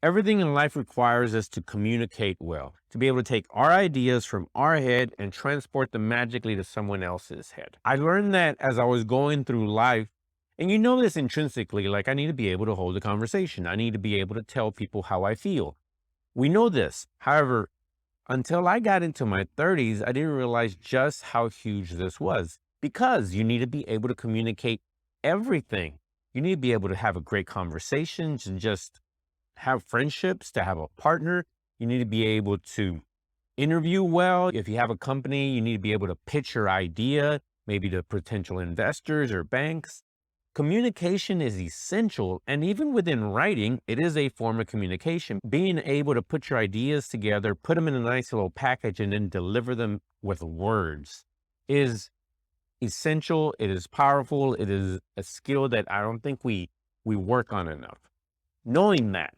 Everything in life requires us to communicate well, to be able to take our ideas from our head and transport them magically to someone else's head. I learned that as I was going through life, and you know this intrinsically, like I need to be able to hold a conversation. I need to be able to tell people how I feel. We know this. However, until I got into my 30s, I didn't realize just how huge this was because you need to be able to communicate everything. You need to be able to have a great conversation, to just have friendships, to have a partner. You need to be able to interview well. If you have a company, you need to be able to pitch your idea, maybe to potential investors or banks. Communication is essential. And even within writing, it is a form of communication. Being able to put your ideas together, put them in a nice little package, and then deliver them with words is essential. It is powerful. It is a skill that I don't think we work on enough. Knowing that,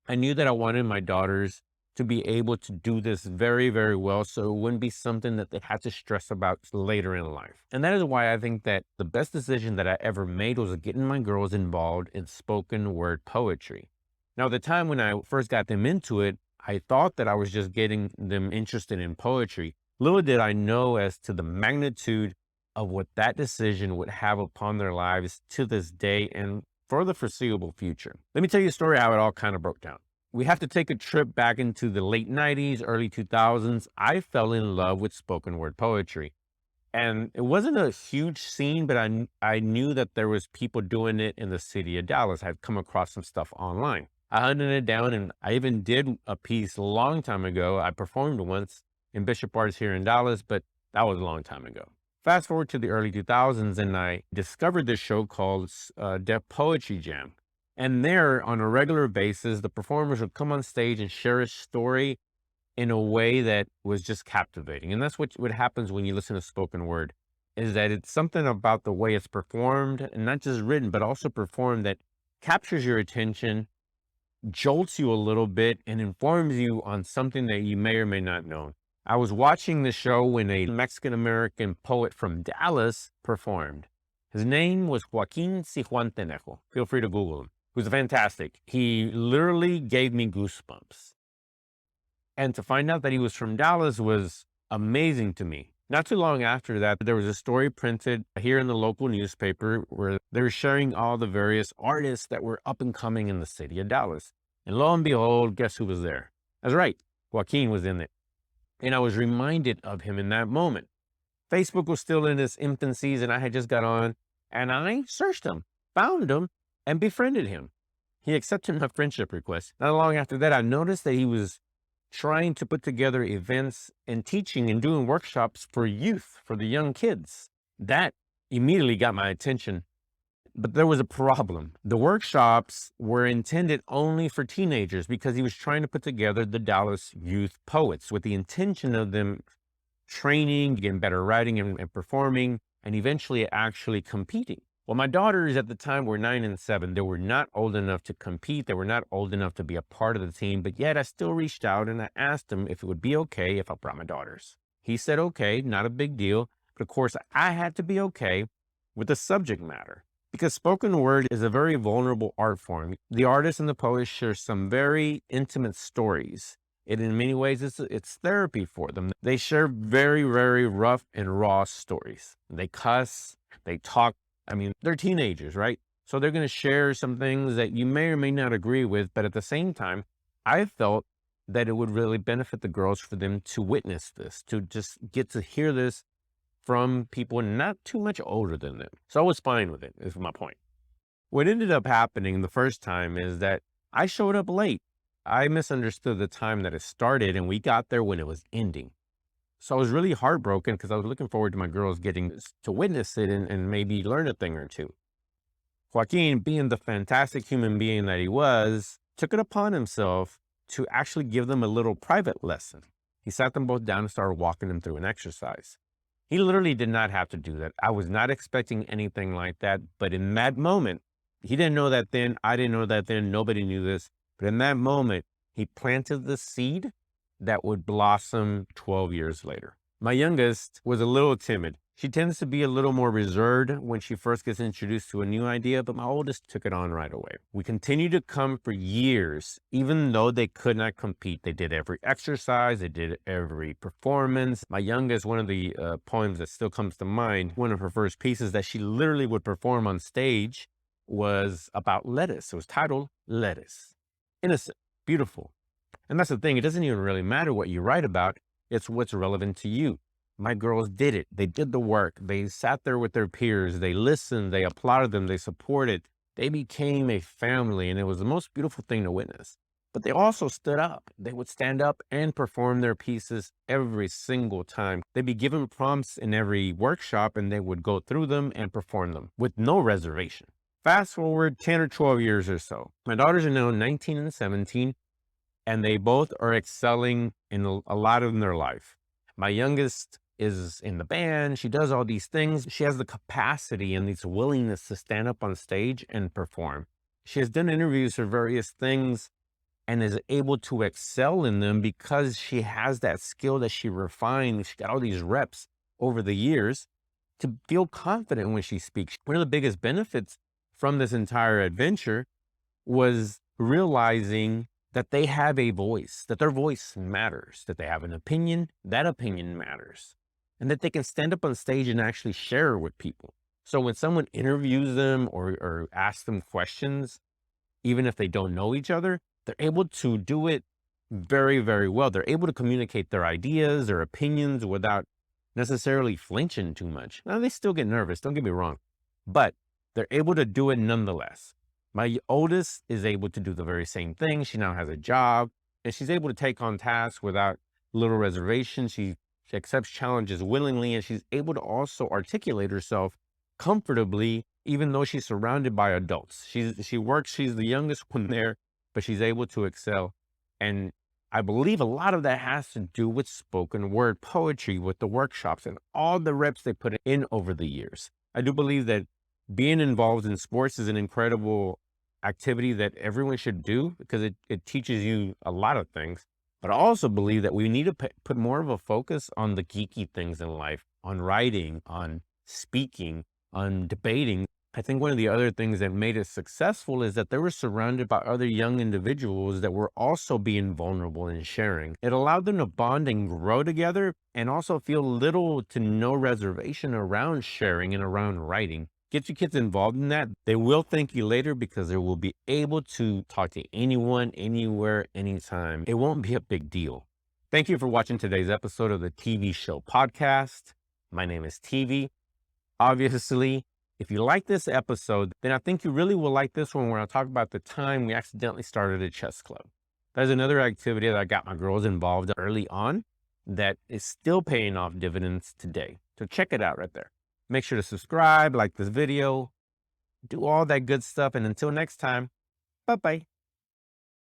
I knew that I wanted my daughters to be able to do this very, very well, so it wouldn't be something that they had to stress about later in life. And that is why I think that the best decision that I ever made was getting my girls involved in spoken word poetry. Now, at the time when I first got them into it, I thought that I was just getting them interested in poetry. Little did I know as to the magnitude of what that decision would have upon their lives to this day and for the foreseeable future. Let me tell you a story how it all kind of broke down. We have to take a trip back into the late 90s, early 2000s. I fell in love with spoken word poetry. And it wasn't a huge scene, but I knew that there was people doing it in the city of Dallas. I'd come across some stuff online. I hunted it down, and I even did a piece a long time ago. I performed once in Bishop Arts here in Dallas, but that was a long time ago. Fast forward to the early 2000s, and I discovered this show called Deaf Poetry Jam. And there, on a regular basis, the performers would come on stage and share a story in a way that was just captivating. And that's what happens when you listen to spoken word, is that it's something about the way it's performed, and not just written, but also performed, that captures your attention, jolts you a little bit, and informs you on something that you may or may not know. I was watching the show when a Mexican-American poet from Dallas performed. His name was Joaquin Cihuatanejo. Feel free to Google him. He was fantastic. He literally gave me goosebumps. And to find out that he was from Dallas was amazing to me. Not too long after that, there was a story printed here in the local newspaper where they were sharing all the various artists that were up and coming in the city of Dallas. And lo and behold, guess who was there? That's right, Joaquin was in it. And I was reminded of him in that moment. Facebook was still in its infancies, and I had just got on, and I searched him, found him, and befriended him. He accepted my friendship request. Not long after that, I noticed that he was trying to put together events and teaching and doing workshops for youth, for the young kids. That immediately got my attention. But there was a problem. The workshops were intended only for teenagers because he was trying to put together the Dallas youth poets with the intention of them training, getting better writing and performing, and eventually actually competing. Well, my daughters at the time were 9 and 7. They were not old enough to compete. They were not old enough to be a part of the team, but yet I still reached out and I asked him if it would be okay if I brought my daughters. He said, okay, not a big deal. But of course, I had to be okay with the subject matter, because spoken word is a very vulnerable art form. The artist and the poet share some very intimate stories. And in many ways, it's therapy for them. They share very, very rough and raw stories. They cuss, they talk. I mean, they're teenagers, right? So they're going to share some things that you may or may not agree with. But at the same time, I felt that it would really benefit the girls for them to witness this, to just get to hear this from people not too much older than them. So I was fine with it, is my point. What ended up happening the first time is that I showed up late. I misunderstood the time that it started, and we got there when it was ending. So I was really heartbroken because I was looking forward to my girls getting to witness it and maybe learn a thing or two. Joaquin, being the fantastic human being that he was, took it upon himself to actually give them a little private lesson. He sat them both down and started walking them through an exercise. He literally did not have to do that. I was not expecting anything like that. But in that moment, he didn't know that then. I didn't know that then. Nobody knew this. But in that moment, he planted the seed that would blossom 12 years later. My youngest was a little timid. She tends to be a little more reserved when she first gets introduced to a new idea, but my oldest took it on right away. We continued to come for years, even though they could not compete. They did every exercise, they did every performance. My youngest, one of the poems that still comes to mind, one of her first pieces that she literally would perform on stage was about lettuce. It was titled Lettuce. Innocent, beautiful. And that's the thing, it doesn't even really matter what you write about, it's what's relevant to you. My girls did it. They did the work. They sat there with their peers. They listened. They applauded them. They supported. They became a family, and it was the most beautiful thing to witness. But they also stood up. They would stand up and perform their pieces every single time. They'd be given prompts in every workshop, and they would go through them and perform them with no reservation. Fast forward 10 or 12 years or so. My daughters are now 19 and 17, and they both are excelling in a lot in their life. My youngest is in the band. She does all these things. She has the capacity and this willingness to stand up on stage and perform. She has done interviews for various things and is able to excel in them because she has that skill that she refined. She got all these reps over the years to feel confident when she speaks. One of the biggest benefits from this entire adventure was realizing that they have a voice, that their voice matters, that they have an opinion, that opinion matters, and that they can stand up on stage and actually share with people. So when someone interviews them or asks them questions, even if they don't know each other, they're able to do it very, very well. They're able to communicate their ideas, their opinions without necessarily flinching too much. Now, they still get nervous, don't get me wrong, but they're able to do it nonetheless. My oldest is able to do the very same thing. She now has a job, and she's able to take on tasks without little reservation. She accepts challenges willingly, and she's able to also articulate herself comfortably, even though she's surrounded by adults. She's the youngest one there, but she's able to excel. And I believe a lot of that has to do with spoken word poetry, with the workshops and all the reps they put in over the years. I do believe that being involved in sports is an incredible activity that everyone should do because it teaches you a lot of things. But I also believe that we need to put more of a focus on the geeky things in life, on writing, on speaking, on debating. I think one of the other things that made it successful is that they were surrounded by other young individuals that were also being vulnerable and sharing. It allowed them to bond and grow together and also feel little to no reservation around sharing and around writing. Get your kids involved in that. They will thank you later because they will be able to talk to anyone, anywhere, anytime. It won't be a big deal. Thank you for watching today's episode of the TV Show Podcast. My name is TV. Obviously, if you like this episode, then I think you really will like this one where I talk about the time we accidentally started a chess club. There's another activity that I got my girls involved early on that is still paying off dividends today. So check it out right there. Make sure to subscribe, like this video, do all that good stuff. And until next time, bye-bye.